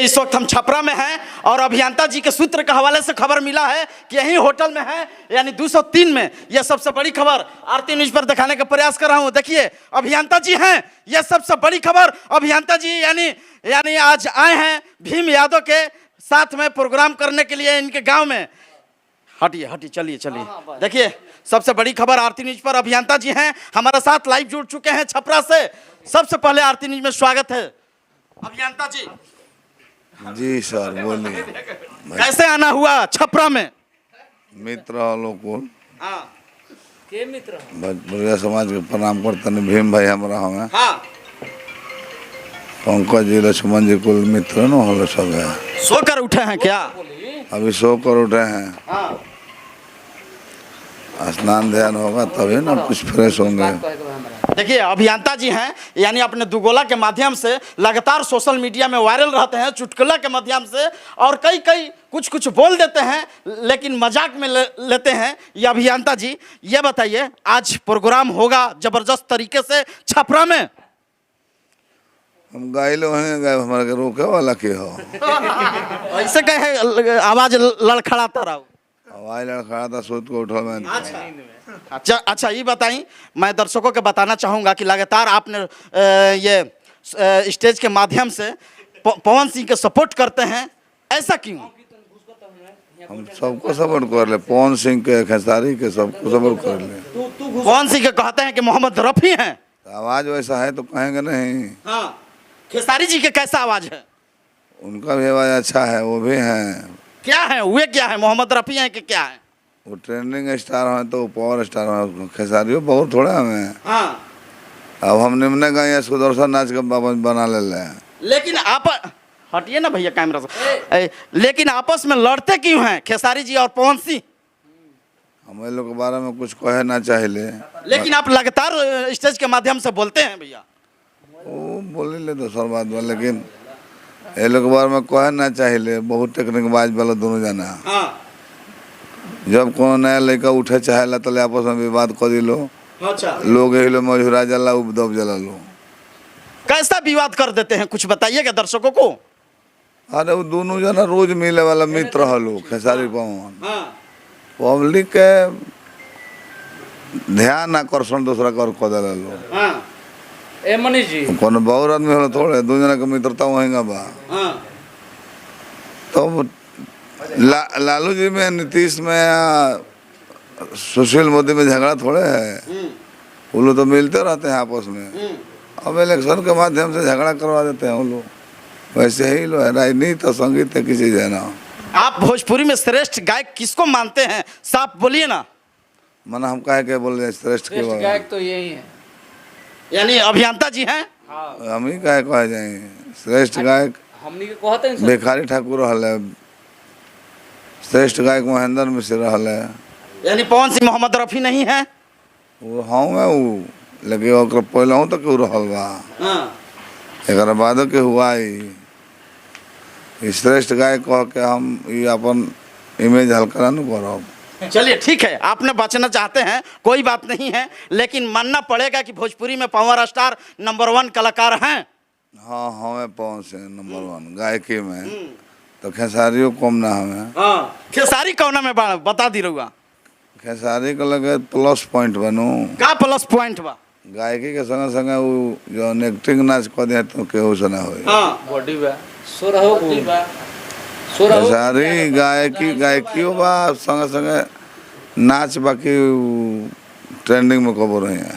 इस वक्त हम छपरा में हैं और अभियंता जी के सूत्र के हवाले से खबर मिला है कि यही होटल में है, यानी 203 में। यह सबसे बड़ी खबर आरती न्यूज पर दिखाने का प्रयास कर रहा हूं। देखिए अभियंता जी हैं, यह सबसे बड़ी खबर। अभियंता जी यानी आज आए हैं भीम यादव के साथ में प्रोग्राम करने के लिए इनके गाँव में। हटिए चलिए। देखिए सबसे बड़ी खबर आरती न्यूज पर अभियंता जी हैं, हमारे साथ लाइव जुड़ चुके हैं छपरा से। सबसे पहले आरती न्यूज में स्वागत है अभियंता जी। जी सर बोलिए। कैसे आना हुआ छपरा में? मित्र वालों को के मित्र भोजपुरिया समाज के प्रणाम करते हैं। भीम भाई हमारा हमें पंकज जी लक्ष्मण जी कुल मित्र न हो सब है। सोकर उठे हैं क्या? अभी सो कर उठे हैं। स्नान ध्यान होगा तभी ना कुछ फ्रेश होंगे। देखिए अभियंता जी हैं, यानी अपने दुगोला के माध्यम से लगातार सोशल मीडिया में वायरल रहते हैं, चुटकुला के माध्यम से, और कई कुछ बोल देते हैं लेकिन मजाक में लेते हैं। ये अभियंता जी ये बताइए, आज प्रोग्राम होगा जबरदस्त तरीके से छपरा में। हम गाइलो हैं, गाय हमारे के रोके वाला के हो ऐसे कहे आवाज लड़खड़ाता रहो। आवाज लड़खड़ा था, सोच को उठा मैं। अच्छा ये बताइए, मैं दर्शकों को बताना चाहूँगा कि लगातार आपने ये स्टेज के माध्यम से पवन सिंह के सपोर्ट करते हैं, ऐसा क्यों? हम सबको सपोर्ट कर ले, पवन सिंह के खेसारी के सबको सपोर्ट कर ले। पवन सिंह के कहते हैं कि मोहम्मद रफी हैं, आवाज वैसा है तो कहेंगे नहीं। हाँ। खेसारी जी के कैसा आवाज है? उनका भी आवाज अच्छा है, वो भी हैं। क्या है वे, क्या है मोहम्मद रफी हैं कि क्या है? वो ट्रेंडिंग स्टार हैं तो पावर स्टार हैं। खेसारी बहुत थोड़ा हमें। हाँ। अब हम निम्न गए सुदर्शन नाच के बना ले हैं। लेकिन आप हटिए ना भैया कैमरा से। लेकिन आपस में लड़ते क्यों हैं खेसारी जी और पवन सिंह? हमें लोग के बारे में कुछ कहे ना चाहिए, लेकिन आप लगातार स्टेज के माध्यम से बोलते हैं भैया। वो बोले ले दूसर बात में, लेकिन ये लोग के बारे में कहे ना चाहिए। बहुत टेक्निक बाज वाला दोनों जाना। हाँ। जब कोनो नया लड़का उठे चाहे तो आपस में विवाद कर दिलो। अच्छा। लोग यही लोग मजूरा जला उपदब जला लो। कैसा विवाद कर देते हैं कुछ बताइएगा दर्शकों को। अरे वो दोनों जना रोज मिले वाला मित्र हलो, खेसारी पवन। हाँ। पब्लिक के ध्यान आकर्षण दूसरा कर दिला लो। हाँ। ए मनीष जी कोनो बहुत आदमी हो थोड़े दो जना के मित्रता वहीं बा। हाँ। तो लालू जी में, नीतीश में, सुशील मोदी में झगड़ा थोड़े है। वो लोग तो मिलते रहते हैं आपस में। अब इलेक्शन के माध्यम से झगड़ा करवा देते हैं वो लोग। वैसे ही लोग है, राजनीति और संगीत है किसी जना। आप भोजपुरी में श्रेष्ठ गायक किसको मानते हैं, साफ बोलिए ना। मना हम कहे के बोल रहे श्रेष्ठ के गायक तो यही है, यानी अभियंता जी हैं। हम ही कहे जाए श्रेष्ठ गायक। हमनी के कहते हैं भिखारी ठाकुर रहल है, श्रेष्ठ गायक महेंद्र मिश्र रहल है। यानी पवन सिंह मोहम्मद रफी नहीं है। वो हाँ मैं वो, लेकिन पहले हूँ तो क्यों रहल बा। एक बाद के हुआ ही श्रेष्ठ गायक कह के हम ये अपन इमेज हल्का न करब। चलिए ठीक है, आपने बचना चाहते हैं कोई बात नहीं है, लेकिन मानना पड़ेगा कि भोजपुरी में पावर स्टार नंबर 1 कलाकार हैं। हाँ हमें पवन सिंह नंबर 1 गायकी में, तो खेसारियों कम ना हमें। हाँ। खेसारी कौन में बता दी रहुआ। खेसारी को लगे प्लस पॉइंट बनू का प्लस पॉइंट बा? गायकी के संगे संगे वो जो एक्टिंग नाच कर दे तो केहू से ना होई। बॉडी बा खेसारी गायकी बा संगे संगे नाच बाकी ट्रेंडिंग में कब रहे हैं।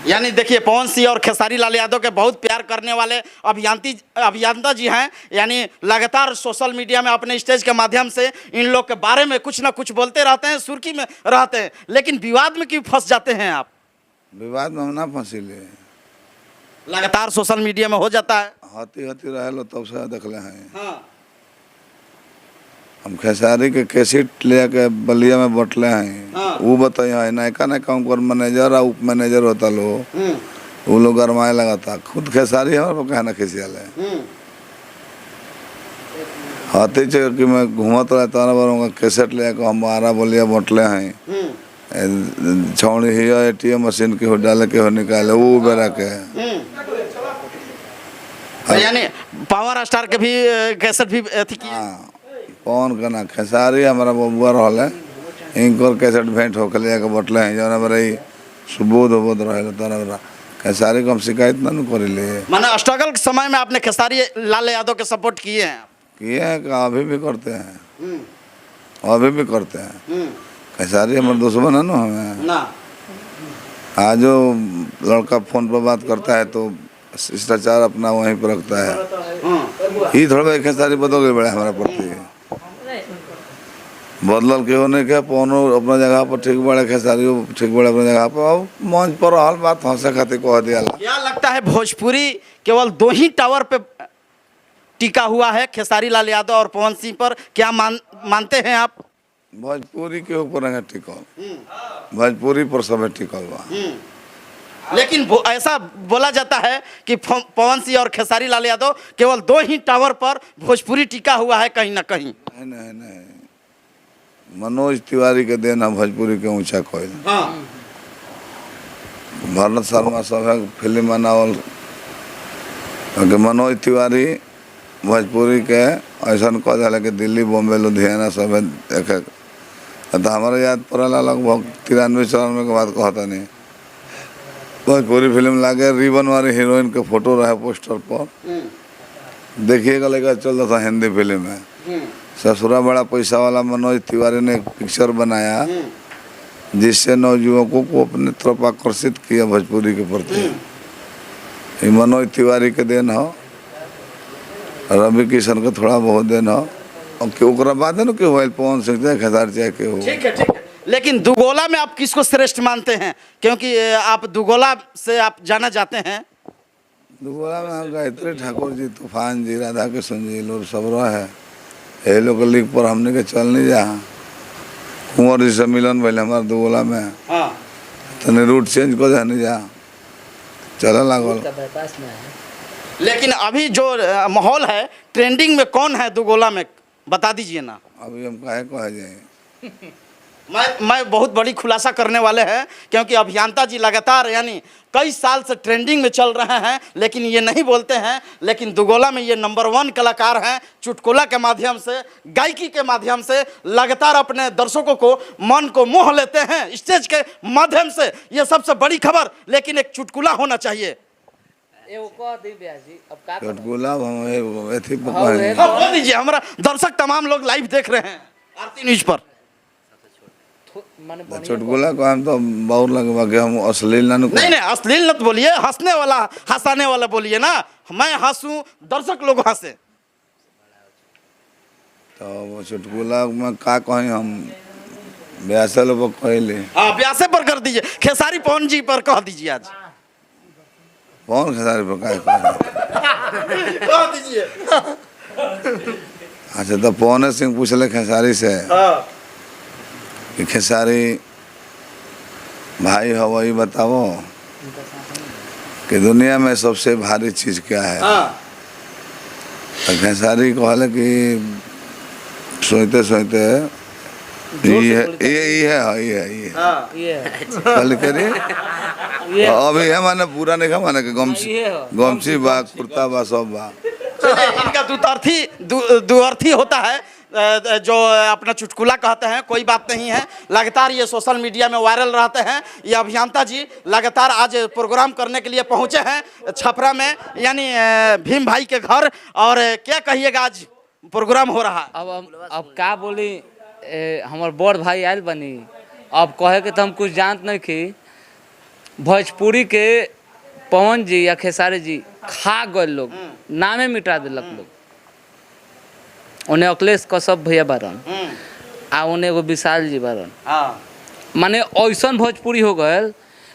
यानी देखिए पवन सिंह और खेसारी लाल यादव के बहुत प्यार करने वाले अभियंता जी हैं, यानी लगातार सोशल मीडिया में अपने स्टेज के माध्यम से इन लोग के बारे में कुछ ना कुछ बोलते रहते हैं, सुर्खी में रहते हैं। लेकिन विवाद में क्यों फंस जाते हैं आप? विवाद में हम ना फंसिले, लगातार सोशल मीडिया में हो जाता है। हती रहे लो तब से देख ले हैं। हम खेसारी के कैसेट ले के बलिया में बटले हैं। वो बताइए नयका उनकर मैनेजर और उप मैनेजर होता लो, वो लोग गरमाए लगा था। खुद खेसारी हमारे कहना खिसियाल है। हाथी कि मैं घूमत रहता बार कैसेट ले हम 12 बलिया बटले हैं। छौड़ी ही ATM मशीन के डाले के हो निकाले वो बेरा के। यानी पावर स्टार के भी कैसेट भी अथी किए। हाँ पवन का ना खेसारी हमारा बबुआ रहल है इनकर कैसेट भेंट होकर ले जाकर बटले हैं जो हमारा ही सुबोध उबोध रहे तो खेसारी को हम शिकायत ना करे ले माने स्ट्रगल के समय में आपने खेसारी लाल यादव के सपोर्ट किए हैं। किए हैं कि अभी भी करते हैं अभी भी करते हैं। खेसारी हमारे दुश्मन है ना हमें ना आज जो लड़का फोन पर बात करता है तो शिष्टाचार अपना वहीं पर रखता है। ये थोड़ा खेसारी बदल गए बड़े हमारा प्रति बदलल के होने के पौनो अपना जगह पर ठीक बड़े खेसारी ठीक बड़े अपने जगह पर अब मंच पर हाल बात हंसे खातिर कह दिया। क्या लगता है भोजपुरी केवल 2 ही टावर पे टिका हुआ है, खेसारी लाल यादव और पवन सिंह पर, क्या मानते हैं आप? भोजपुरी के ऊपर है टिकल, भोजपुरी पर सब टिकल बा। लेकिन ऐसा बोला जाता है कि पवन सिंह और खेसारी लाल यादव केवल 2 ही टावर पर भोजपुरी टिका हुआ है कहीं ना कहीं। नहीं मनोज तिवारी के देन है भोजपुरी के ऊंचा कोयल। भरत शर्मा सब है फिल्म बनावल मनोज तिवारी भोजपुरी के ऐसा कह दिया कि दिल्ली बॉम्बे लुधियाना सब है देखे तो हमारे याद पड़ेला लगभग 93-94 के बाद कहता नहीं भोजपुरी फिल्म लागे रिबन वाली हीरोइन के फोटो रहे पोस्टर पर देखिएगा लेकर चल रहा था हिंदी फिल्म में ससुरा बड़ा पैसा वाला मनोज तिवारी ने एक पिक्चर बनाया जिससे नौजुवकों को अपने तरफ आकर्षित किया भोजपुरी के प्रति। ये मनोज तिवारी के देन हो, रवि किशन का थोड़ा बहुत देन हो और क्यों बात है ना कि वही पवन सिंह चाहे खेसारी चाहे के हो। ठीक है। लेकिन दुगोला में आप किसको श्रेष्ठ मानते हैं, क्योंकि आप दुगोला से आप जाना जाते हैं? दुगोला में हम गायत्री ठाकुर जी, तूफान जी, राधा किशन जी लोग सब रहे ये लोग लीग पर हमने के चल नहीं जा कुंवर जी से मिलन भले हमारे दुगोला में तने रूट चेंज कर जा नहीं जा चला लागल। लेकिन अभी जो माहौल है ट्रेंडिंग में कौन है दुगोला में, बता दीजिए ना। अभी हम काहे कह जाए मैं बहुत बड़ी खुलासा करने वाले हैं, क्योंकि अभियंता जी लगातार यानी कई साल से ट्रेंडिंग में चल रहे हैं, लेकिन ये नहीं बोलते हैं। लेकिन दुगोला में ये नंबर 1 कलाकार हैं। चुटकुला के माध्यम से, गायकी के माध्यम से लगातार अपने दर्शकों को मन को मोह लेते हैं स्टेज के माध्यम से। ये सबसे बड़ी खबर, लेकिन एक चुटकुला होना चाहिए। चुटकुला बोल दीजिए, हमारा दर्शक तमाम लोग लाइव देख रहे हैं आरती न्यूज पर। चुटकुला को हम तो बहुत लगवा के हम अश्लील नहीं अश्लील मत बोलिए, हंसने वाला हंसाने वाला बोलिए ना। मैं हंसूं, दर्शक लोग हंसे। तो चुटकुला में का कहें हम ब्यासे लोग कहले। हाँ ब्यासे पर कर दीजिए, खेसारी पवन जी पर कह दीजिए आज। कौन खेसारी पर कह दीजिए। अच्छा तो पवन सिंह पूछले खेसारी से कि खेसारी भाई हो वही बताओ कि दुनिया में सबसे भारी चीज क्या है। तो खेसारी कहले कि सोचते सोचते ये कल करिए अभी है माने पूरा नहीं खा माने गमछी बा कुर्ता बा सब बा। इनका दुअर्थी होता है जो अपना चुटकुला कहते हैं, कोई बात नहीं है। लगातार ये सोशल मीडिया में वायरल रहते हैं। ये अभियंता जी लगातार आज प्रोग्राम करने के लिए पहुंचे हैं छपरा में, यानी भीम भाई के घर। और क्या कहिएगा, आज प्रोग्राम हो रहा है। अब क्या बोली, हमारे बड़ भाई आयल बनी। अब कहे के तो हम कुछ जानत नहीं कि भोजपुरी के पवन जी या खेसारी जी खा गए लोग, नामे मिटा दिलक लोग। उन्हें अखिलेश कश्यप भैया बारन आ उन्हें एगो विशाल जी बारन। माने ऐसा भोजपुरी हो गए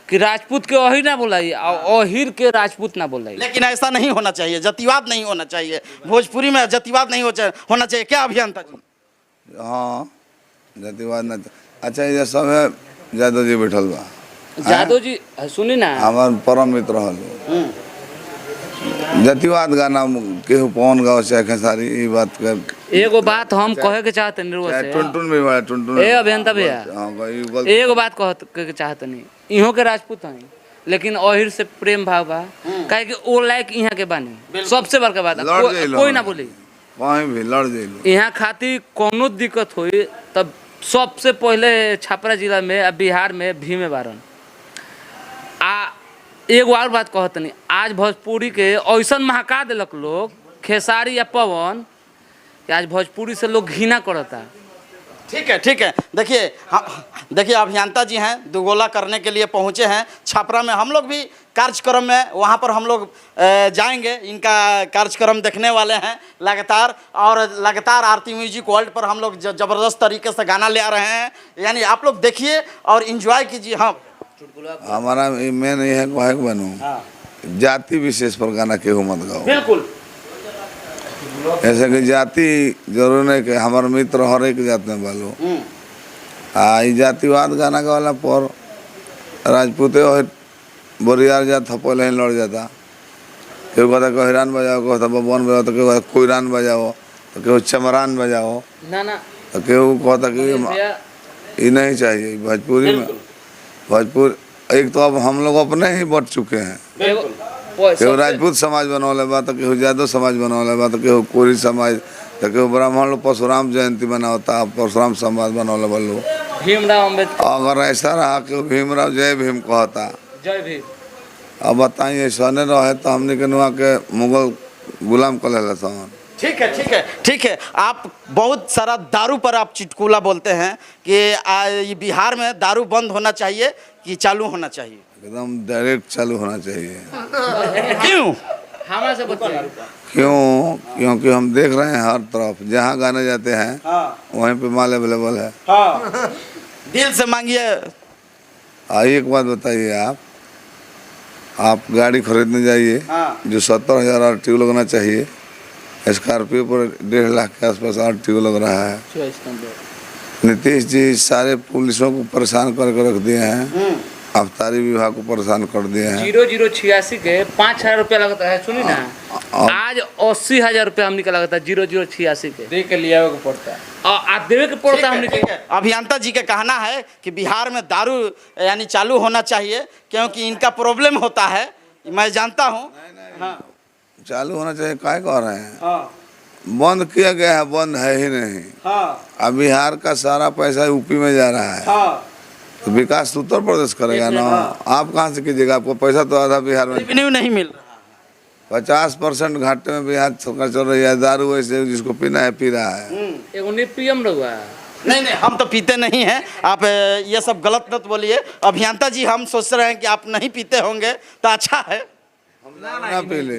कि राजपूत के अहिर ना बोलाई और अहिर के राजपूत ना बोलाई। लेकिन ऐसा नहीं होना चाहिए, जातिवाद नहीं होना चाहिए भोजपुरी में, जातिवाद नहीं होना चाहिए। क्या अभियंता जी? हाँ जातिवाद ना। अच्छा ये सब है यादव जी बैठल बा। यादव जी सुनी ना, हमार परम मित्र हल जातिवाद गाना केहू पवन गाँव चाहे खेसारी ई बात कर। एगो बात हम कहे के चाहते नहीं, टुनटुन भी बड़ा टुनटुन ए अभियंता भैया एगो बात कहे के चाहते नहीं। इहो के राजपूत हैं, लेकिन ओहिर से प्रेम भाव बा काहे कि ओ लायक यहाँ के बानी सबसे बड़का बात है। लड़ जाइलो कोई ना बोली कहीं भी लड़ जाइलो यहाँ खातिर कोनो दिक्कत हुई तब सबसे पहले छपरा जिला में आ बिहार में भीमे बारन। आ एगो और बात कहतनी, आज भोजपुरी के ऐसा महका दिलक लोग खेसारी या पवन कि आज भोजपुरी से लोग घृणा करता। ठीक है ठीक है। देखिए अभियंता जी हैं, दुगोला करने के लिए पहुंचे हैं छपरा में। हम लोग भी कार्यक्रम में वहां पर हम लोग जाएंगे, इनका कार्यक्रम देखने वाले हैं लगातार। और लगातार आरती म्यूजिक वर्ल्ड पर हम लोग ज़बरदस्त तरीके से गाना ले आ रहे हैं, यानी आप लोग देखिए और इंजॉय कीजिए। हाँ हमारा मेन ये है कहे बनू जाति विशेष पर गाना केहू मत गाओ। बिल्कुल ऐसे कि जाति जरूर नहीं कि हमारे मित्र हर एक जात में बालो ई जातिवाद गाना गाला पर राजपूते और बोरियार जात पहले ही लड़ जाता। केहू कहता कोहिरान बजाओ, कहता बबन बजाओ, तो केहू कहता कोयरान बजाओ, तो केहू चमरान बजाओ, ना ना तो केहू कहता कि ये नहीं चाहिए भोजपुरी में। भोजपुर एक तो अब हम लोग अपने ही बट चुके हैं। केहू राजपूत समाज बनौले बा, तो केहू यादव समाज बनौले बा, तो केहू कोरी समाज, तो केहू ब्राह्मण लोग परशुराम जयंती बनावता, परशुराम समाज बनौले बा लोग। भीमराव अम्बेडकर अगर ऐसा रहा कि भीमराव जय भीम कहता, जय भीम। अब बताइए ऐसा नहीं रहे तो हमने के नुआ के मुगल गुलाम कर लेला सन। ठीक है ठीक है ठीक है। आप बहुत सारा दारू पर आप चुटकुला बोलते हैं कि ये बिहार में दारू बंद होना चाहिए कि चालू होना चाहिए? एकदम डायरेक्ट चालू होना चाहिए। क्यों? हमारे से बताइए। क्यों? क्योंकि हम देख रहे हैं हर तरफ जहाँ गाने जाते हैं वहीं पे माल अवेलेबल है। हाँ दिल से मांगिए। एक बात बताइए, आप गाड़ी खरीदने जाइए जो 70,000 RTO लगना चाहिए, स्कॉर्पियो पर 1.5 लाख के आसपास RTO लग रहा है। नीतीश जी सारे पुलिसों को परेशान करके रख दिए हैं, आबकारी विभाग को परेशान कर दिए हैं। 0086 के 5,000 रुपया लगता है। सुनी ना आज 80,000 रुपया हमने का लगता है 0086 के दे के लिया को पड़ता है और देवे के पड़ता हमने के। अभियंता जी का कहना है कि बिहार में दारू यानी चालू होना चाहिए क्योंकि इनका प्रॉब्लम होता है, मैं जानता हूँ। हाँ चालू होना चाहिए, काय कह रहे हैं? हाँ बंद किया गया है, बंद है ही नहीं। हाँ अब बिहार का सारा पैसा यूपी में जा रहा है, हाँ तो विकास तो उत्तर प्रदेश करेगा ना। आप कहाँ से कीजिएगा? आपको पैसा तो आधा बिहार में, रेवेन्यू नहीं मिल रहा। 50% घाटे में बिहार सरकार चल रही है। दारू वैसे जिसको पीना है पी रहा है। एगो नहीं पीएम रहुआ। नहीं हम तो पीते नहीं हैं, आप ये सब गलत मत बोलिए। अभियंता जी हम सोच रहे हैं कि आप नहीं पीते होंगे तो अच्छा है। ना पी ले,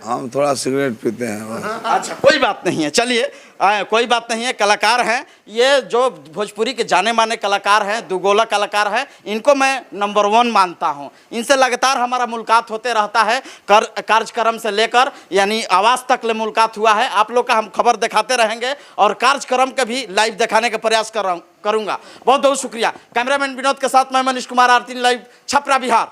हम थोड़ा सिगरेट पीते हैं। अच्छा कोई बात नहीं है, चलिए कोई बात नहीं है। कलाकार हैं ये, जो भोजपुरी के जाने माने कलाकार हैं, दुगोला कलाकार हैं, इनको मैं नंबर 1 मानता हूं। इनसे लगातार हमारा मुलाकात होते रहता है, कार्यक्रम से लेकर यानी आवाज़ तक ले मुलाकात हुआ है। आप लोग का हम खबर दिखाते रहेंगे और कार्यक्रम का भी लाइव दिखाने का प्रयास करूँगा। बहुत बहुत शुक्रिया। कैमरामैन विनोद के साथ मैं मनीष कुमार, आरती लाइव, छपरा बिहार।